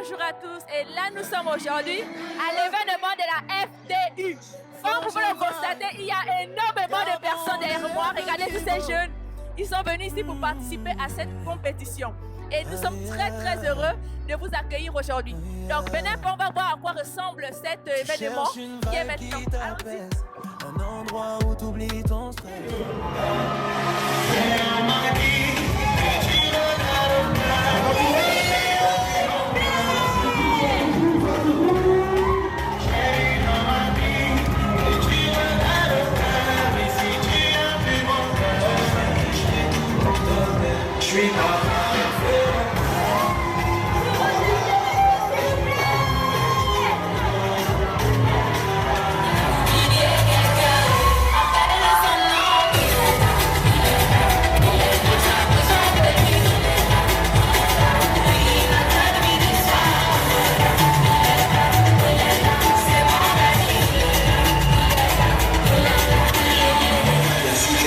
bonjour à tous. Et là, nous sommes aujourd'hui à l'événement de la FDU. Comme vous pouvez le constater, il y a énormément de personnes derrière moi. Regardez tous ces jeunes. Ils sont venus ici pour participer à cette compétition. Et nous sommes très très heureux de vous accueillir aujourd'hui. Donc venez, on va voir à quoi ressemble cet événement qui est maintenant. Allons-y. Un endroit où tu oublies ton stress.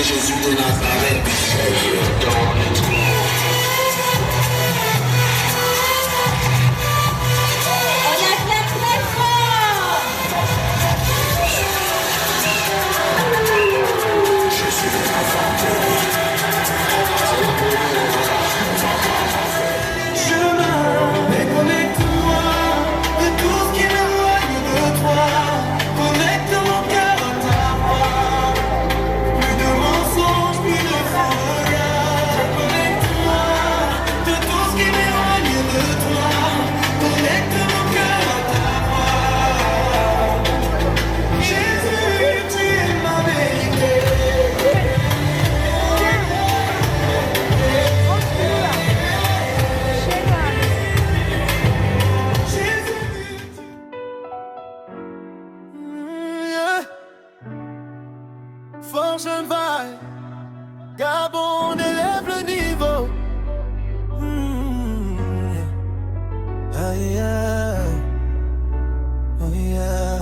Jésus de Nazareth, dans le trou. On acclame très fort. Je suis le enfant de Chemin, déconnecte-moi de tout ce qui m'éloigne de toi. Connecte mon cœur à ta voix. Plus de mensonges, plus de faux regards. Connecte-moi de tout ce qui m'éloigne de toi. Connecte mon cœur à ta voix. Jésus, tu es ma vérité. Force un vaille, Gabon élève le niveau. Aïe, aïe, oh yeah.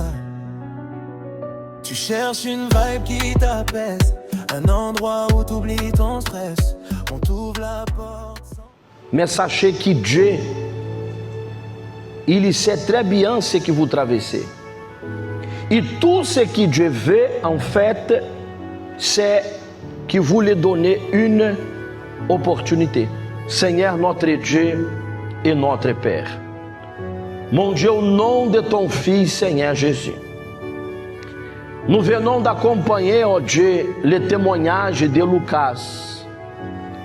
Tu cherches une vibe qui t'apaise, un endroit où t'oublies ton stress. On t'ouvre la porte. Mais sachez que Dieu, il sait très bien ce que vous traversez. Et tout ce que Dieu veut, en fait, c'est que vous lui donnez une opportunité. Seigneur, notre Dieu et notre Père. Mon Dieu, au nom de ton Fils, Seigneur Jésus, nous venons d'accompagner, ó Dieu, le témoignage de Lucas,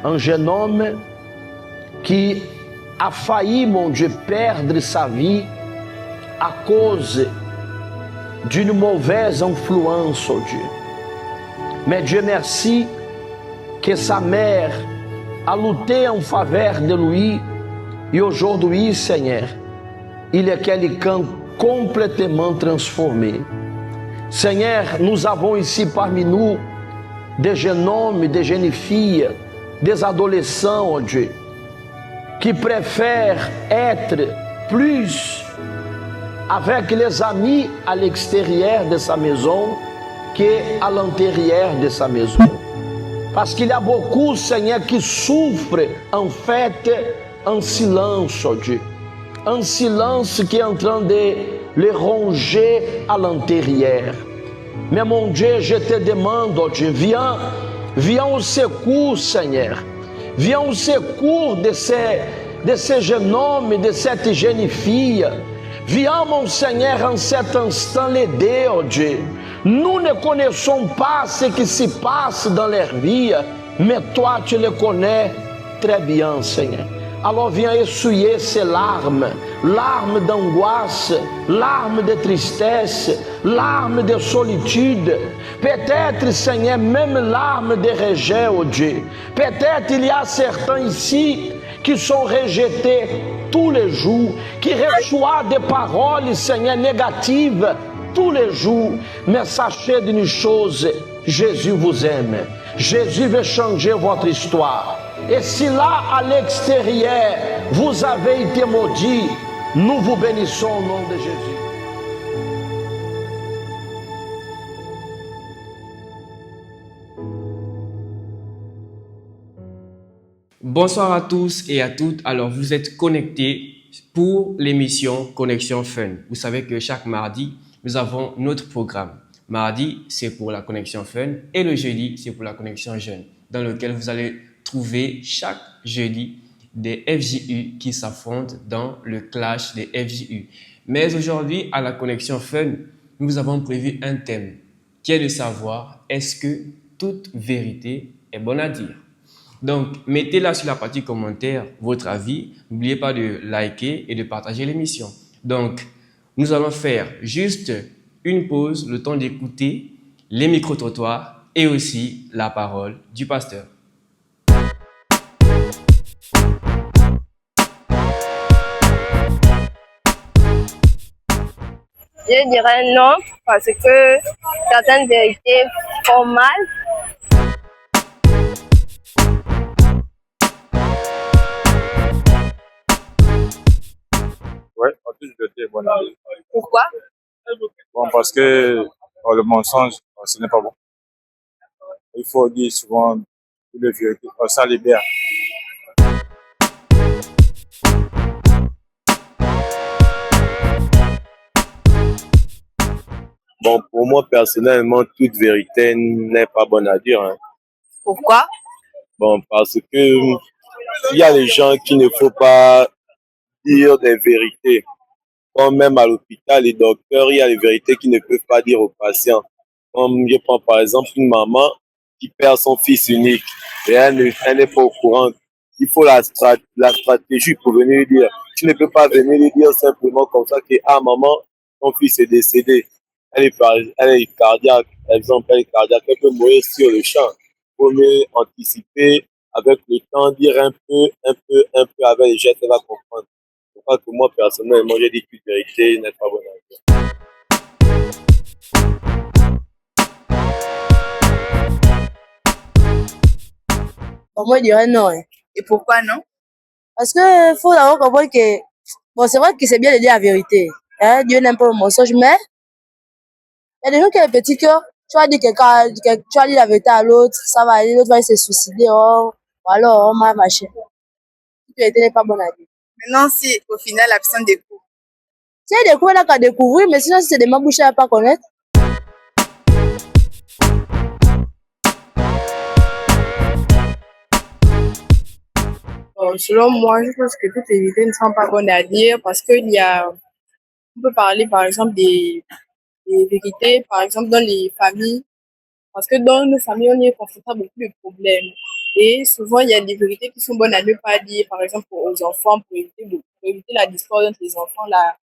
un jeune homme qui a failli, mon Dieu, perdre sa vie à cause d'une mauvaise influence, ó Dieu. Mais Dieu merci que sa mère a lutté en faveur de lui et aujourd'hui, Seigneur, il est quelqu'un complètement transformé. Seigneur, nous avons ici parmi nous des jeunes hommes, des jeunes filles, des adolescents, ó Dieu, qui préfèrent être plus avec les amis à l'extérieur de sa maison qu'à l'intérieur de sa maison. Parce qu'il y a beaucoup, Seigneur, qui souffrent en fait en silence, ó Dieu. Un silence qui est en train de les ronger à l'intérieur. Mais mon Dieu, je te demande, ó Dieu, viens au secours, Seigneur. Viens au secours de ces jeunes hommes, de cette jeune fille. Viens, mon Seigneur, en cet instant l'aider, ó Dieu. Nous ne connaissons pas ce qui se passe dans leur vie, mais toi, tu le connais très bien, Seigneur. Alors viens essuyer ces larmes, larmes d'angoisse, larmes de tristesse, larmes de solitude. Peut-être, Seigneur, même larmes de rejet, oh Dieu. Peut-être il y a certains ici qui sont rejetés tous les jours, qui reçoivent des paroles, Seigneur, négatives tous les jours. Mais sachez d'une chose, Jésus vous aime. Jésus veut changer votre histoire. Et si là, à l'extérieur, vous avez été maudit, nous vous bénissons au nom de Jésus. Bonsoir à tous et à toutes. Alors, vous êtes connectés pour l'émission Connexion Fun. Vous savez que chaque mardi, nous avons notre programme. Mardi, c'est pour la Connexion Fun et le jeudi, c'est pour la Connexion Jeune, dans lequel vous allez trouver chaque jeudi des FJU qui s'affrontent dans le clash des FJU. Mais aujourd'hui, à la Connexion Fun, nous avons prévu un thème qui est de savoir est-ce que toute vérité est bonne à dire. Donc, mettez là sur la partie commentaire votre avis. N'oubliez pas de liker et de partager l'émission. Donc, nous allons faire juste une pause, le temps d'écouter les micro-trottoirs et aussi la parole du pasteur. Je dirais non, parce que certaines vérités font mal. Oui, toute vérité est bonne à dire. Pourquoi? Bon, parce que le mensonge, ce n'est pas bon. Il faut dire souvent toutes les vérités, ça libère. Bon, pour moi, personnellement, toute vérité n'est pas bonne à dire, hein. Pourquoi? Bon, parce que il y a des gens qui ne faut pas dire des vérités. Comme même à l'hôpital, les docteurs, il y a des vérités qu'ils ne peuvent pas dire aux patients. Comme je prends par exemple une maman qui perd son fils unique et elle n'est pas au courant. Il faut la stratégie pour venir lui dire. Tu ne peux pas venir lui dire simplement comme ça que, ah maman, ton fils est décédé. Elle est cardiaque, par exemple, elle est cardiaque, elle peut mourir sur le champ. Il faut mieux anticiper avec le temps, dire un peu avec les gestes, elle va comprendre. C'est pas que moi, personnellement, j'ai dit qu'une vérité n'est pas bonne à dire. Bon, moi, je dirais non, hein. Et pourquoi non? Parce que faut d'abord comprendre que, bon, c'est vrai que c'est bien de dire la vérité. Hein? Dieu n'aime pas le mensonge, mais il y a des gens qui ont un petit cœur. Tu vas dire tu vas dire la vérité à l'autre, ça va aller, l'autre va se suicider, oh, ou alors, oh, ma machin. La vérité n'est pas bonne à dire. Maintenant, si au final la personne découvre. Si elle découvre, elle n'a qu'à découvrir, mais sinon, si c'est des mabouches, elle ne va pas connaître. Bon, selon moi, je pense que toutes les vérités ne sont pas bonnes à dire parce on peut parler par exemple des vérités, par exemple dans les familles, parce que dans nos familles, on y est confronté à beaucoup de problèmes. Et souvent, il y a des vérités qui sont bonnes à ne pas dire, par exemple aux enfants, pour éviter la discorde entre les enfants, la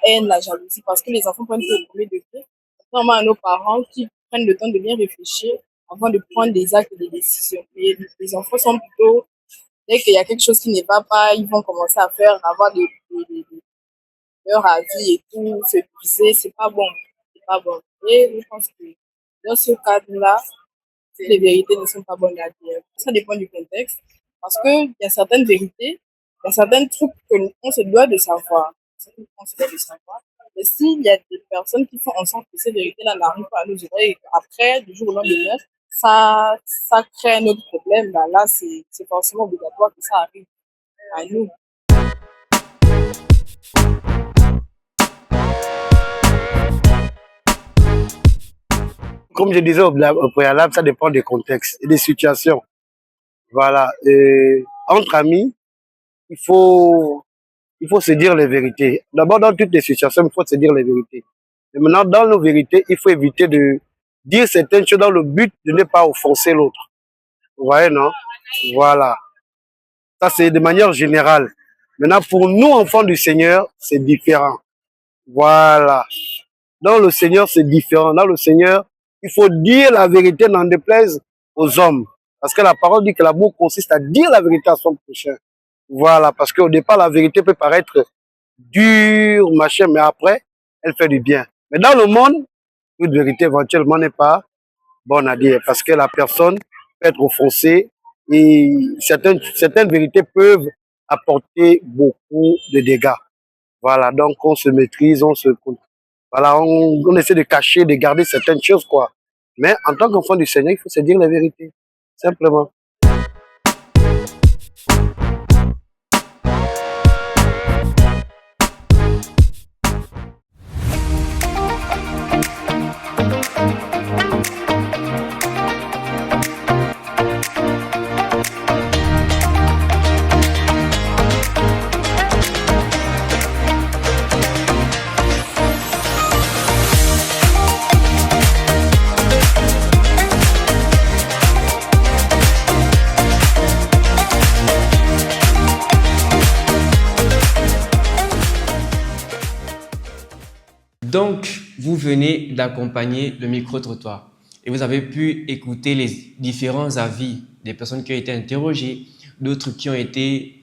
haine, la jalousie, parce que les enfants prennent tout au premier degré. Contrairement à nos parents qui prennent le temps de bien réfléchir avant de prendre des actes et des décisions. Et les enfants sont plutôt, dès qu'il y a quelque chose qui ne va pas, ils vont commencer à avoir leur avis et tout, se briser, c'est pas bon. C'est pas bon. Et je pense que dans ce cadre-là, les vérités ne sont pas bonnes à dire. Ça dépend du contexte. Parce qu'il y a certaines vérités, il y a certains trucs qu'on se doit de savoir. Mais s'il y a des personnes qui font en sorte que ces vérités-là n'arrivent pas à nos oreilles, après, du jour au lendemain, ça crée un autre problème. Là, c'est forcément obligatoire que ça arrive à nous. Comme je disais au préalable, ça dépend des contextes et des situations. Voilà. Et entre amis, il faut se dire les vérités. D'abord, dans toutes les situations, il faut se dire les vérités. Et maintenant, dans nos vérités, il faut éviter de dire certaines choses dans le but de ne pas offenser l'autre. Vous voyez, non? Voilà. Ça, c'est de manière générale. Maintenant, pour nous, enfants du Seigneur, c'est différent. Voilà. Dans le Seigneur, c'est différent. Dans le Seigneur, il faut dire la vérité, n'en déplaise aux hommes. Parce que la parole dit que l'amour consiste à dire la vérité à son prochain. Voilà, parce qu'au départ, la vérité peut paraître dure, machin, mais après, elle fait du bien. Mais dans le monde, toute vérité éventuellement n'est pas bonne à dire, parce que la personne peut être offensée et certaines vérités peuvent apporter beaucoup de dégâts. Voilà, donc on se maîtrise, voilà, on essaie de cacher, de garder certaines choses, quoi. Mais en tant qu'enfant du Seigneur, il faut se dire la vérité, simplement. Donc, vous venez d'accompagner le micro-trottoir et vous avez pu écouter les différents avis des personnes qui ont été interrogées, d'autres qui ont été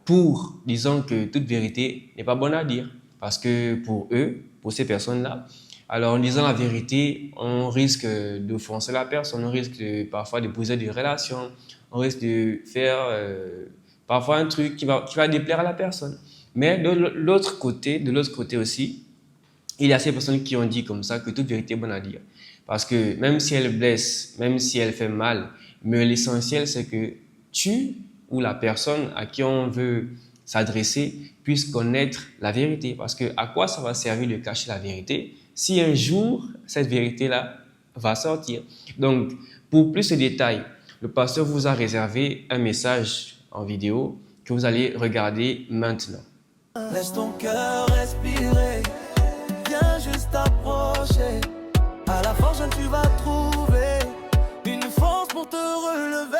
pour, disons que toute vérité n'est pas bonne à dire. Parce que pour eux, pour ces personnes-là, alors en disant la vérité, on risque d'offenser la personne, on risque parfois de briser des relations, on risque de faire parfois un truc qui va déplaire à la personne. Mais de l'autre côté aussi, il y a ces personnes qui ont dit comme ça que toute vérité est bonne à dire. Parce que même si elle blesse, même si elle fait mal, mais l'essentiel c'est que tu ou la personne à qui on veut s'adresser puisse connaître la vérité. Parce que à quoi ça va servir de cacher la vérité si un jour cette vérité-là va sortir? Donc, pour plus de détails, le pasteur vous a réservé un message en vidéo que vous allez regarder maintenant. Laisse ton cœur respirer, viens juste approcher. À la forge, tu vas trouver une force pour te relever.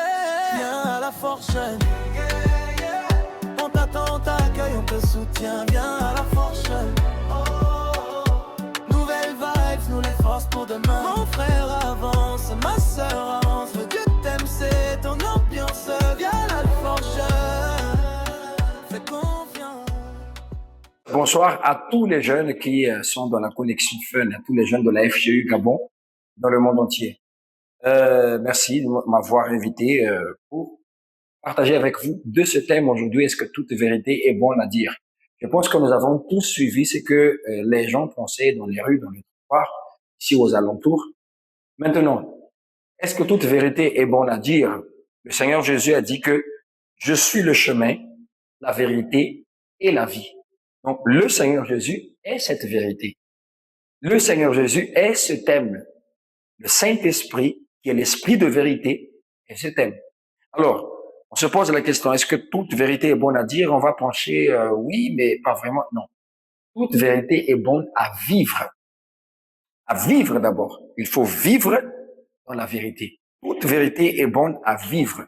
Viens à la forge, on t'attend, on t'accueille, on te soutient. Viens à la forge, nouvelle vibes, nous les forces pour demain. Mon frère avance, ma soeur avance, le Dieu t'aime, c'est ton ambiance. Viens à la forge, fais confiance. Bonsoir à tous les jeunes qui sont dans la connexion Fun, à tous les jeunes de la FGU Gabon, dans le monde entier. Merci de m'avoir invité pour partager avec vous de ce thème aujourd'hui. Est-ce que toute vérité est bonne à dire? Je pense que nous avons tous suivi ce que les gens pensaient dans les rues, dans les trottoirs, ici aux alentours. Maintenant, est-ce que toute vérité est bonne à dire? Le Seigneur Jésus a dit que je suis le chemin, la vérité et la vie. Donc, le Seigneur Jésus est cette vérité. Le Seigneur Jésus est ce thème. Le Saint-Esprit, qui est l'esprit de vérité, est ce thème. Alors, on se pose la question, est-ce que toute vérité est bonne à dire? On va pencher, oui, mais pas vraiment, non. Toute vérité est bonne à vivre. À vivre d'abord. Il faut vivre dans la vérité. Toute vérité est bonne à vivre.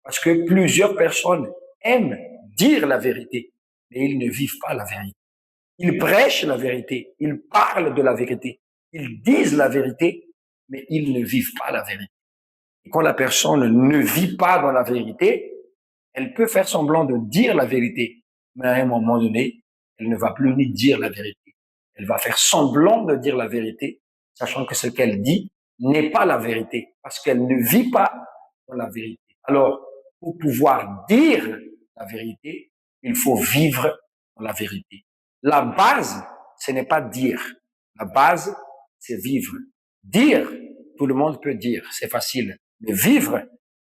Parce que plusieurs personnes aiment dire la vérité, mais ils ne vivent pas la vérité. Ils prêchent la vérité, ils parlent de la vérité, ils disent la vérité, mais ils ne vivent pas la vérité. Et quand la personne ne vit pas dans la vérité, elle peut faire semblant de dire la vérité, mais à un moment donné, elle ne va plus ni dire la vérité. Elle va faire semblant de dire la vérité, sachant que ce qu'elle dit n'est pas la vérité, parce qu'elle ne vit pas dans la vérité. Alors, pour pouvoir dire la vérité, il faut vivre dans la vérité. La base, ce n'est pas dire. La base, c'est vivre. Dire, tout le monde peut dire, c'est facile. Mais vivre,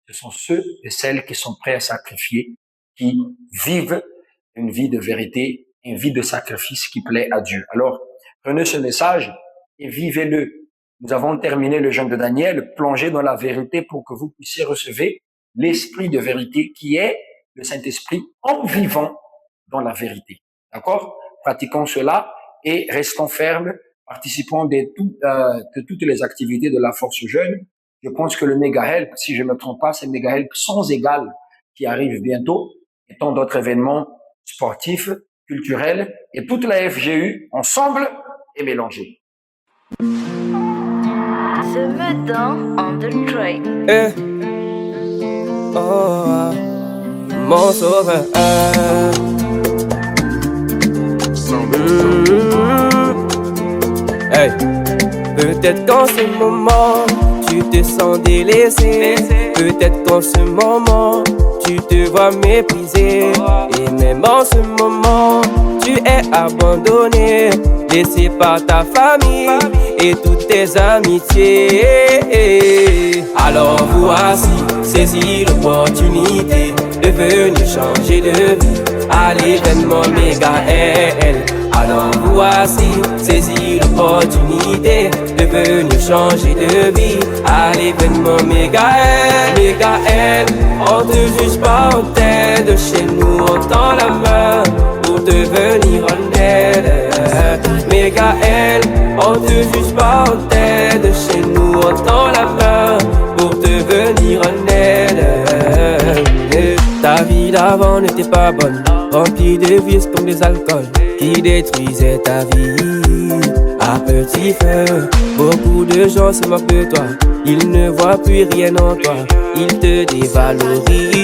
ce sont ceux et celles qui sont prêts à sacrifier, qui vivent une vie de vérité, une vie de sacrifice qui plaît à Dieu. Alors, prenez ce message et vivez-le. Nous avons terminé le jeûne de Daniel, plongez dans la vérité pour que vous puissiez recevoir l'esprit de vérité qui est le Saint-Esprit en vivant dans la vérité. D'accord? Pratiquons cela et restons fermes, participons de toutes les activités de la Force Jeune. Je pense que le Méga-Help, si je ne me trompe pas, c'est le Méga-Help sans égal qui arrive bientôt, et tant d'autres événements sportifs, culturels, et toute la FGU, ensemble et mélangés. Ce matin, on the train. Mon sauveur. Hey. Peut-être qu'en ce moment tu te sens délaissé. Peut-être qu'en ce moment tu te vois méprisé. Et même en ce moment tu es abandonné, laissé par ta famille et toutes tes amitiés. Alors voici, saisis l'opportunité de venir changer de vie à l'événement Méga-L. Alors voici, saisis l'opportunité de venir changer de vie à l'événement Méga-L. Méga-L, on te juge pas, on t'aide. Chez nous on tend la main pour te venir en aide. Méga-L, on te juge pas, on t'aide. Chez nous on tend la main pour te venir en aide. Ta vie d'avant n'était pas bonne, remplie de vices comme des alcools qui détruisaient ta vie. à petit feu. Beaucoup de gens se moquent de toi, ils ne voient plus rien en toi, ils te dévalorisent.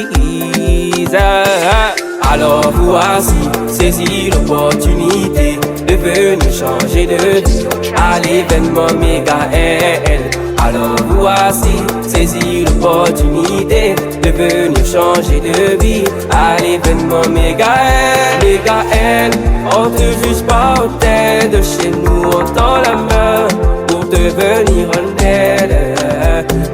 Alors voici, saisis l'opportunité de venir changer de vie à l'événement Méga L. Alors voici, saisis l'opportunité de venir changer de vie à l'événement Méga L. Méga L, on te juge pas, on t'aide, chez nous on tend la main pour te venir en aide.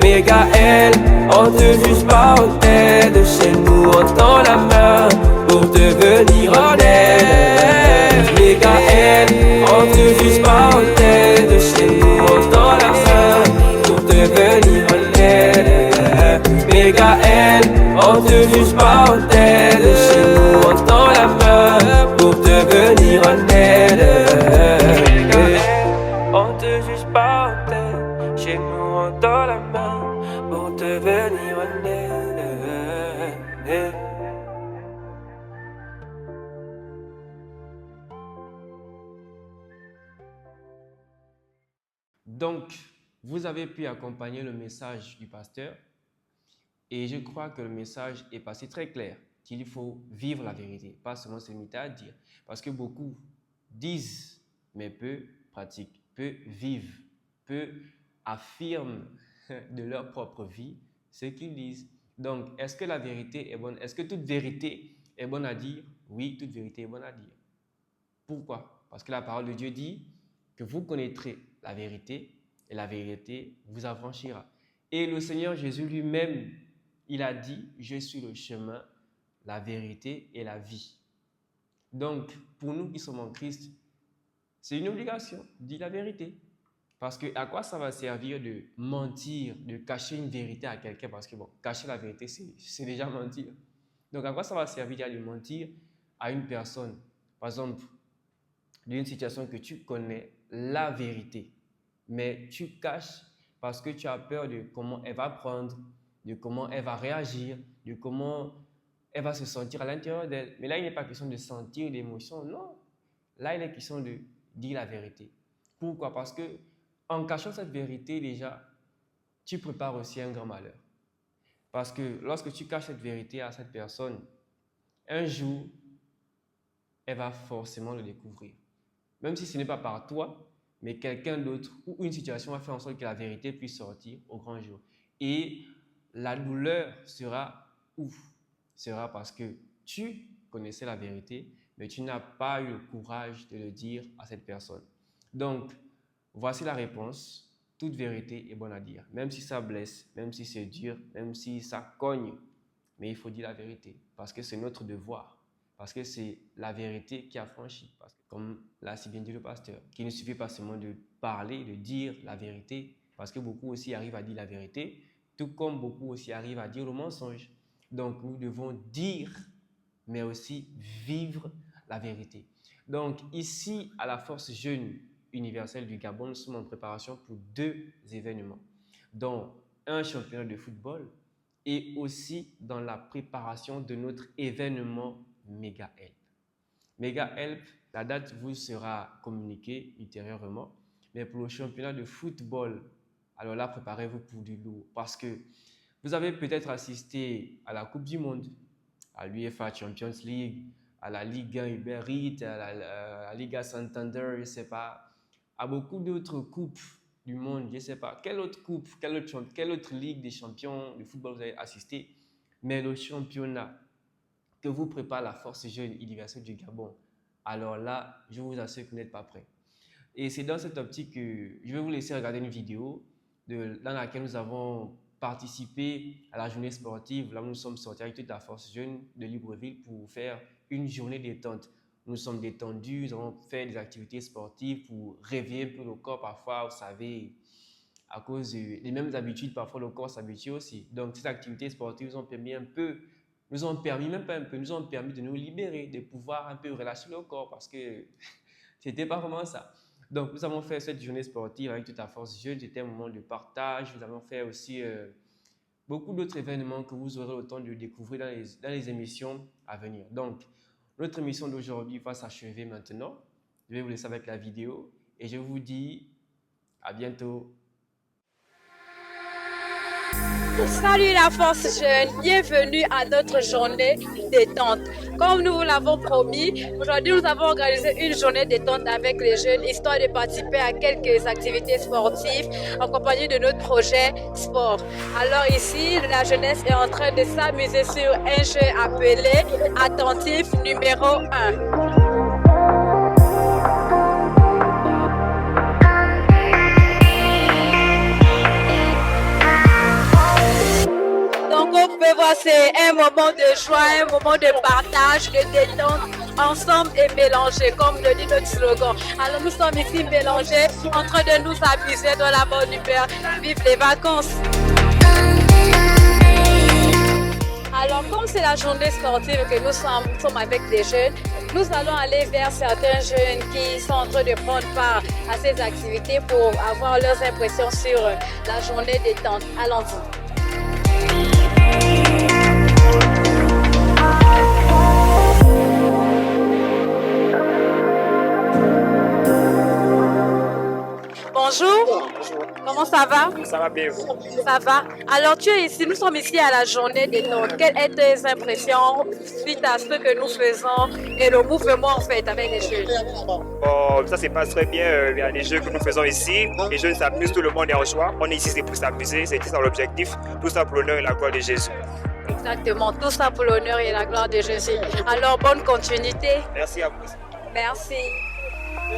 Méga L, on te juge pas, on t'aide, chez nous on tend la main pour te venir en aide. Méga L, on te juge pas, on t'aide, chez nous on tend la main pour te venir en aide. Méga L, on te juge pas, on t'aide, chez nous on tend la main pour te venir en aide. On te juge pas, on t'aide, chez nous on tend la main pour te venir en aide. Donc, vous avez pu accompagner le message du pasteur et je crois que le message est passé très clair, qu'il faut vivre la vérité, pas seulement se limiter à dire. Parce que beaucoup disent, mais peu pratiquent, peu vivent, peu affirment de leur propre vie ce qu'ils disent. Donc, est-ce que la vérité est bonne? Est-ce que toute vérité est bonne à dire? Oui, toute vérité est bonne à dire. Pourquoi? Parce que la parole de Dieu dit que vous connaîtrez la vérité et la vérité vous affranchira. Et le Seigneur Jésus lui-même, il a dit, je suis le chemin, la vérité et la vie. Donc, pour nous qui sommes en Christ, c'est une obligation, dire la vérité. Parce que à quoi ça va servir de mentir, de cacher une vérité à quelqu'un? Parce que bon, cacher la vérité, c'est déjà mentir. Donc, à quoi ça va servir de mentir à une personne? Par exemple, d'une situation que tu connais la vérité, mais tu caches parce que tu as peur de comment elle va prendre, de comment elle va réagir, de comment elle va se sentir à l'intérieur d'elle. Mais là, il n'est pas question de sentir l'émotion, non. Là, il est question de dire la vérité. Pourquoi? Parce que en cachant cette vérité, déjà, tu prépares aussi un grand malheur. Parce que lorsque tu caches cette vérité à cette personne, un jour, elle va forcément le découvrir. Même si ce n'est pas par toi, mais quelqu'un d'autre ou une situation va faire en sorte que la vérité puisse sortir au grand jour. Et la douleur sera où? Sera parce que tu connaissais la vérité, mais tu n'as pas eu le courage de le dire à cette personne. Donc, voici la réponse. Toute vérité est bonne à dire, même si ça blesse, même si c'est dur, même si ça cogne. Mais il faut dire la vérité, parce que c'est notre devoir. Parce que c'est la vérité qui affranchit. Parce que, comme l'a si bien dit le pasteur, qu'il ne suffit pas seulement de parler, de dire la vérité, parce que beaucoup aussi arrivent à dire la vérité, tout comme beaucoup aussi arrivent à dire le mensonge. Donc, nous devons dire, mais aussi vivre la vérité. Donc, ici, à la Force Jeune Universelle du Gabon, nous sommes en préparation pour 2 événements, dont un championnat de football et aussi dans la préparation de notre événement Méga Help. Méga Help, la date vous sera communiquée ultérieurement, mais pour le championnat de football, alors là, préparez-vous pour du lourd, parce que vous avez peut-être assisté à la Coupe du Monde, à l'UEFA Champions League, à la Ligue 1 Uber Eats, à la Liga Santander, je ne sais pas, à beaucoup d'autres coupes du monde, je ne sais pas, quelle autre coupe, quelle autre ligue des champions de football vous avez assisté, mais le championnat que vous prépare la Force Jeune Universelle du Gabon, alors là, je vous assure que vous n'êtes pas prêts. Et c'est dans cette optique que je vais vous laisser regarder une vidéo dans laquelle nous avons participé à la journée sportive. Là, nous sommes sortis avec toute la Force Jeune de Libreville pour faire une journée détente. Nous sommes détendus, nous avons fait des activités sportives pour réveiller un peu le corps parfois, vous savez, à cause des mêmes habitudes, parfois le corps s'habitue aussi. Donc, ces activités sportives nous ont permis de nous libérer, de pouvoir un peu relâcher le corps parce que c'était pas vraiment ça. Donc, nous avons fait cette journée sportive avec toute la Force Jeune. C'était un moment de partage. Nous avons fait aussi beaucoup d'autres événements que vous aurez le temps de découvrir dans les émissions à venir. Donc, notre émission d'aujourd'hui va s'achever maintenant. Je vais vous laisser avec la vidéo et je vous dis à bientôt. Salut la force jeune, bienvenue à notre journée détente. Comme nous vous l'avons promis, aujourd'hui nous avons organisé une journée détente avec les jeunes, histoire de participer à quelques activités sportives en compagnie de notre projet sport. Alors ici, la jeunesse est en train de s'amuser sur un jeu appelé Attentif numéro 1. Vous pouvez voir, c'est un moment de joie, un moment de partage, de détente, ensemble et mélangé, comme le dit notre slogan. Alors nous sommes ici mélangés, en train de nous amuser dans la bonne humeur. Vive les vacances! Alors comme c'est la journée sportive que nous sommes avec des jeunes, nous allons aller vers certains jeunes qui sont en train de prendre part à ces activités pour avoir leurs impressions sur la journée détente. Allons-y. Bonjour. Comment ça va? Ça va bien. Ça va. Alors tu es ici, nous sommes ici à la journée détente. Quelles sont tes impressions suite à ce que nous faisons et le mouvement en fait avec les jeunes? Bon, ça se passe très bien. Il y a les jeux que nous faisons ici. Les jeunes s'amusent, tout le monde est en joie. On est ici c'est pour s'amuser, c'est ça l'objectif. Tout ça pour l'honneur et la gloire de Jésus. Exactement, tout ça pour l'honneur et la gloire de Jésus. Alors bonne continuité. Merci à vous. Merci.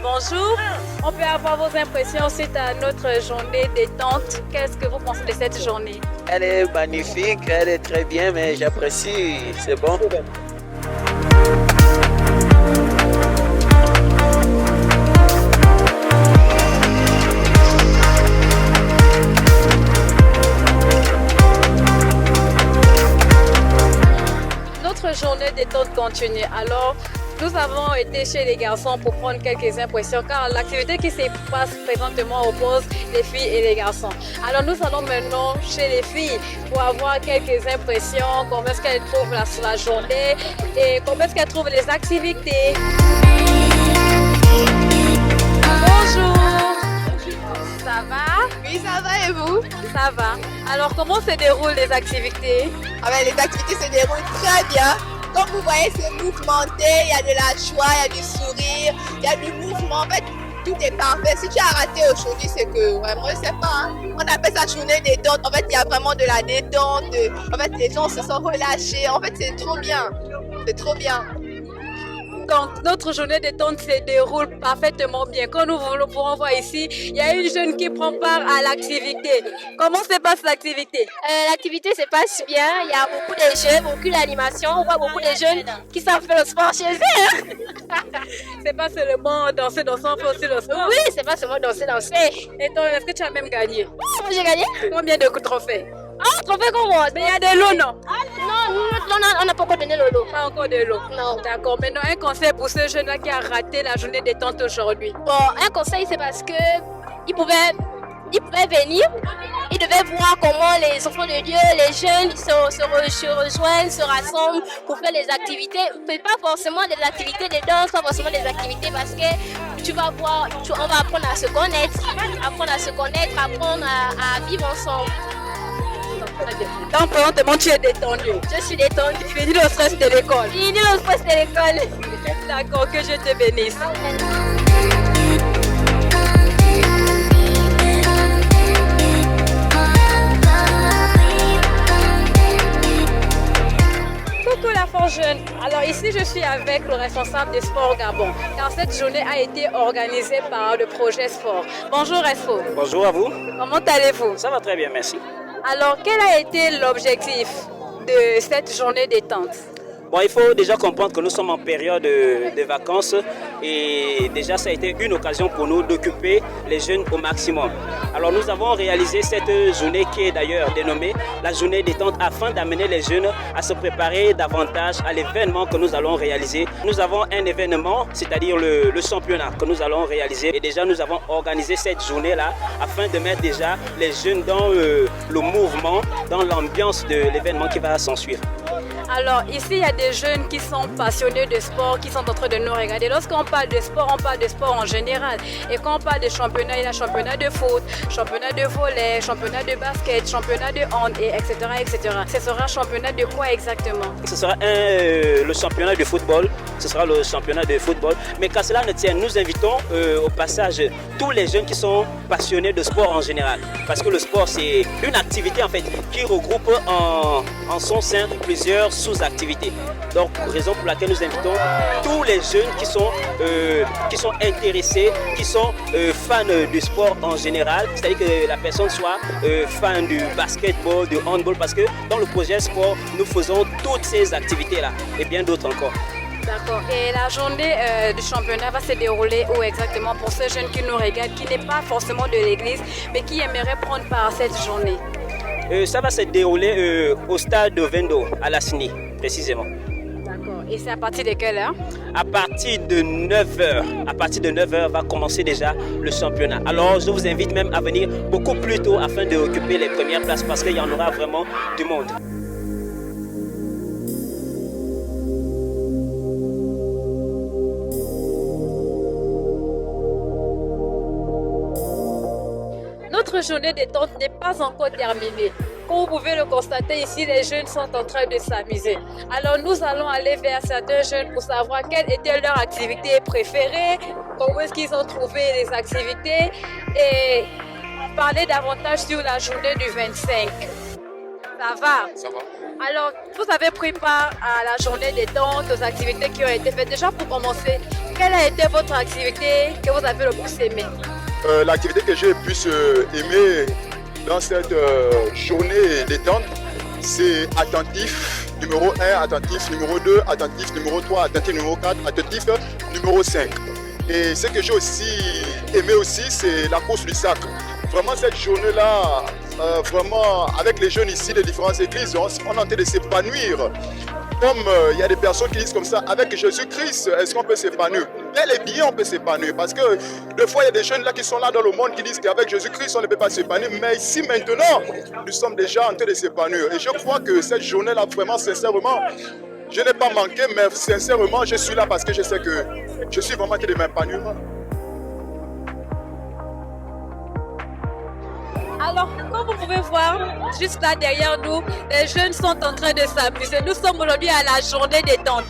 Bonjour, on peut avoir vos impressions suite à notre journée détente. Qu'est-ce que vous pensez de cette journée? Elle est magnifique, elle est très bien, mais j'apprécie, c'est bon. Notre journée détente continue. Alors, nous avons été chez les garçons pour prendre quelques impressions car l'activité qui se passe présentement oppose les filles et les garçons. Alors nous allons maintenant chez les filles pour avoir quelques impressions, comment est-ce qu'elles trouvent la journée et comment est-ce qu'elles trouvent les activités. Bonjour. Ça va? Oui, ça va et vous? Ça va. Alors comment se déroulent les activités? Les activités se déroulent très bien. Comme vous voyez, c'est mouvementé, il y a de la joie, il y a du sourire, il y a du mouvement. En fait, tout est parfait. Si tu as raté aujourd'hui, c'est que vraiment, je sais pas. Hein. On appelle ça journée détente. En fait, il y a vraiment de la détente. En fait, les gens se sont relâchés. En fait, c'est trop bien. C'est trop bien. Donc, notre journée détente se déroule parfaitement bien. Comme nous pourrons voir ici, il y a une jeune qui prend part à l'activité. Comment se passe l'activité? L'activité se passe bien. Il y a beaucoup de jeux, beaucoup d'animation. On voit beaucoup de jeunes qui savent faire le sport chez eux. C'est pas seulement danser, on fait aussi le sport. Oui, c'est pas seulement danser. Et toi, est-ce que tu as même gagné? Moi, j'ai gagné. Combien de trophées? Ah, trophée comment? Mais il y a de l'eau, non? Non, on n'a pas encore donné le lot. Pas encore de l'eau? Non. D'accord. Maintenant, un conseil pour ce jeune-là qui a raté la journée détente aujourd'hui? Bon, un conseil, c'est parce que il pouvait venir, il devait voir comment les enfants de Dieu, les jeunes se rejoignent, se rassemblent pour faire les activités. Mais pas forcément des activités de danse, pas forcément des activités parce que tu vas voir, on va apprendre à se connaître, apprendre à vivre ensemble. Donc, présentement, tu es détendu. Je suis détendue. Fini le stress de l'école. Fini le stress de l'école. D'accord, que je te bénisse. Coucou la force jeune. Alors ici je suis avec le responsable des sports Gabon car cette journée a été organisée par le projet sport. Bonjour Espo. Bonjour à vous. Comment allez-vous? Ça va très bien, merci. Alors quel a été l'objectif de cette journée détente? Bon, il faut déjà comprendre que nous sommes en période de vacances et déjà ça a été une occasion pour nous d'occuper les jeunes au maximum. Alors nous avons réalisé cette journée qui est d'ailleurs dénommée la journée détente afin d'amener les jeunes à se préparer davantage à l'événement que nous allons réaliser. Nous avons un événement, c'est-à-dire le championnat que nous allons réaliser et déjà nous avons organisé cette journée-là afin de mettre déjà les jeunes dans le mouvement, dans l'ambiance de l'événement qui va s'ensuivre. Alors ici, il y a des jeunes qui sont passionnés de sport, qui sont en train de nous regarder. Lorsqu'on parle de sport, on parle de sport en général. Et quand on parle de championnat, il y a championnat de foot, championnat de volley, championnat de basket, championnat de hand, et etc., etc. Ce sera championnat de quoi exactement? Ce sera le championnat de football. Ce sera le championnat de football. Mais qu'à cela ne tienne, nous invitons au passage tous les jeunes qui sont passionnés de sport en général. Parce que le sport, c'est une activité en fait qui regroupe en son sein plusieurs sous-activités. Donc, raison pour laquelle nous invitons tous les jeunes qui sont intéressés, qui sont fans du sport en général. C'est-à-dire que la personne soit fan du basketball, du handball, parce que dans le projet sport, nous faisons toutes ces activités-là et bien d'autres encore. D'accord. Et la journée du championnat va se dérouler où exactement pour ceux jeunes qui nous regardent, qui n'est pas forcément de l'église, mais qui aimeraient prendre part à cette journée? Ça va se dérouler au stade de Vendo, à la CNI, précisément. D'accord. Et c'est à partir de quelle heure? À partir de 9h. À partir de 9h va commencer déjà le championnat. Alors, je vous invite même à venir beaucoup plus tôt afin d'occuper les premières places parce qu'il y en aura vraiment du monde. Notre journée détente n'est pas encore terminée. Comme vous pouvez le constater ici, les jeunes sont en train de s'amuser. Alors nous allons aller vers certains jeunes pour savoir quelle était leur activité préférée, comment est-ce qu'ils ont trouvé les activités et parler davantage sur la journée du 25. Ça va? Ça va. Alors, vous avez pris part à la journée détente, aux activités qui ont été faites. Déjà pour commencer, quelle a été votre activité que vous avez le plus aimée? L'activité que j'ai le plus aimée dans cette journée détente, c'est attentif numéro 1, attentif numéro 2, attentif numéro 3, attentif numéro 4, attentif numéro 5. Et ce que j'ai aussi aimé aussi, c'est la course du sac. Vraiment cette journée-là, vraiment avec les jeunes ici des différentes églises, on est en train de s'épanouir. Comme il y a des personnes qui disent comme ça, avec Jésus-Christ, est-ce qu'on peut s'épanouir? Bel et bien, on peut s'épanouir. Parce que des fois, il y a des jeunes là qui sont là dans le monde qui disent qu'avec Jésus-Christ, on ne peut pas s'épanouir. Mais ici, maintenant, nous sommes déjà en train de s'épanouir. Et je crois que cette journée-là, vraiment, sincèrement, je n'ai pas manqué, mais sincèrement, je suis là parce que je sais que je suis vraiment en train de m'épanouir. Alors, comme vous pouvez voir, juste là derrière nous, les jeunes sont en train de s'amuser. Nous sommes aujourd'hui à la journée détente.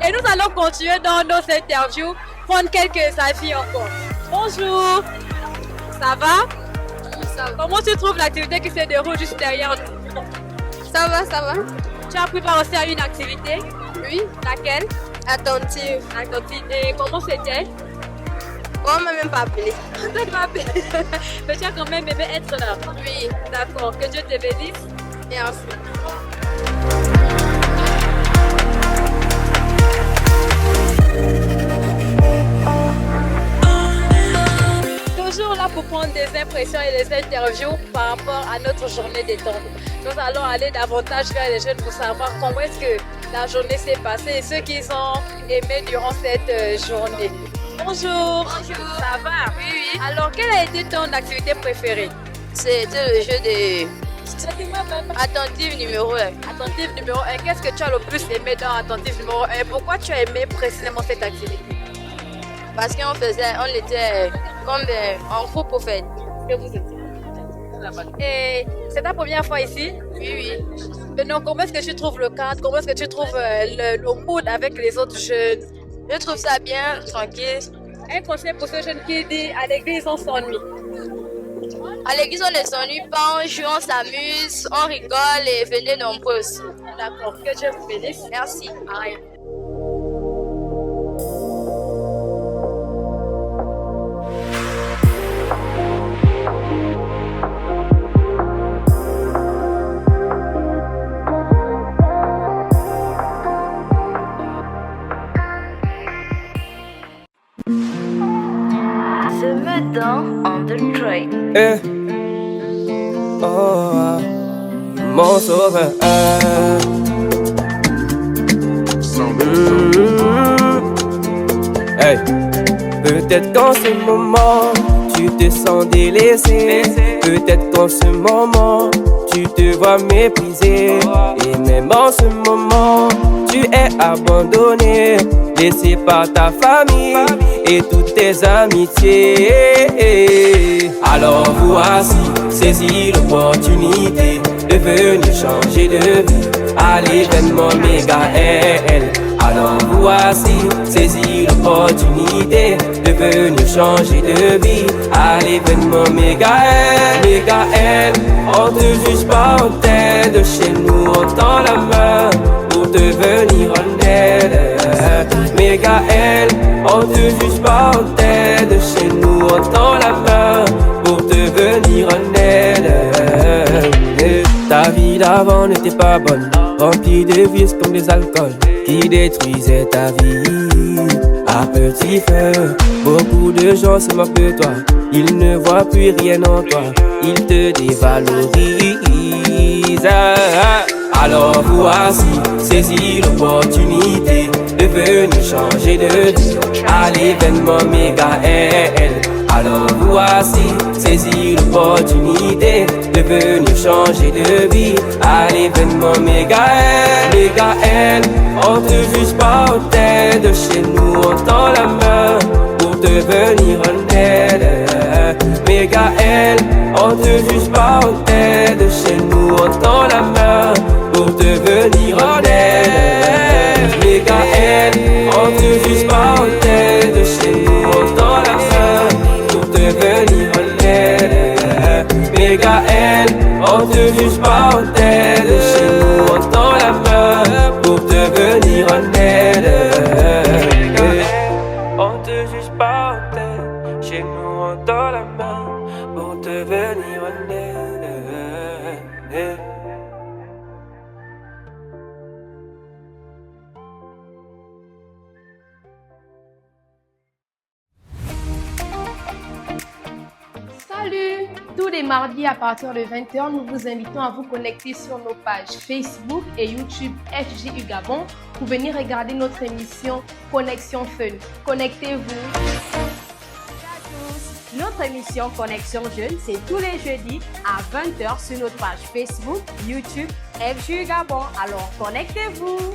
Et nous allons continuer dans nos interviews, prendre quelques avis encore. Bonjour, ça va? Ça va. Comment tu trouves l'activité qui se déroule juste derrière nous? Ça va, ça va. Tu as pris part aussi à une activité? Oui. Laquelle? Attentive. Attentive. Et comment c'était? On ne m'a même pas appelé. On ne t'a pas appelé. Mais tu as quand même aimé être là? Oui. D'accord. Que Dieu te bénisse. Merci. Toujours là pour prendre des impressions et des interviews par rapport à notre journée détente. Nous allons aller davantage vers les jeunes pour savoir comment est-ce que la journée s'est passée et ce qu'ils ont aimé durant cette journée. Bonjour. Bonjour. Ça va? Oui, oui. Alors, quelle a été ton activité préférée? C'était le jeu de attentif numéro 1. Attentif numéro 1. Qu'est-ce que tu as le plus aimé dans attentif numéro 1? Pourquoi tu as aimé précisément cette activité? Parce qu'on était comme en groupe au fait. Que vous étiez? Et c'est ta première fois ici? Oui, oui. Donc, comment est-ce que tu trouves le cadre? Comment est-ce que tu trouves le mood avec les autres jeunes? Je trouve ça bien, tranquille. Un conseil pour ceux jeunes qui disent à l'église on s'ennuie. À l'église on ne s'ennuie pas, on joue, on s'amuse, on rigole et venez nombreux. D'accord, que Dieu vous bénisse. Merci. Aïe. On the train. Oh, mon sauveur. Hey. Peut-être qu'en ce moment tu te sens délaissé. Peut-être qu'en ce moment tu te vois méprisé. Et même en ce moment, tu es abandonné, laissé par ta famille et toutes tes amitiés. Alors voici, saisis l'opportunité de venir changer de vie à l'événement Méga-L. Alors voici, saisis l'opportunité de venir changer de vie à l'événement Méga-L. Méga-L, on te juge pas, on t'aide. Chez nous on tend la main pour te venir en aide. Méga-L, on te juge pas, on t'aide. Chez nous on tend la main pour te venir en aide. Ta vie d'avant n'était pas bonne, remplie de vices comme des alcools qui détruisaient ta vie à petit feu. Beaucoup de gens se moquent de toi, ils ne voient plus rien en toi, ils te dévalorisent. Alors voici, saisis l'opportunité de venir changer de vie à l'événement Méga-L. Alors voici, saisis l'opportunité de venir changer de vie à l'événement Méga-L. Méga-L, on te juge pas, on t'aide. Chez nous on tend la main pour te venir en aide. Méga-L, on te juge pas, on t'aide. Chez nous on tend la main pour te venir en aide. Méga-L, on te juge pas, on t'aide. Chez nous on tend la main pour te venir en aide. Méga-L, on te juge pas, on t'aide. Chez nous on tend la main pour te venir en aide. On te juge pas, on t'aide. Chez nous on tend la main pour te venir en aide. Salut! Tous les mardis à partir de 20h, nous vous invitons à vous connecter sur nos pages Facebook et YouTube FJU Gabon pour venir regarder notre émission Connexion Fun. Connectez-vous! Notre émission Connexion Jeune, c'est tous les jeudis à 20h sur notre page Facebook, YouTube, FJU Gabon. Alors connectez-vous!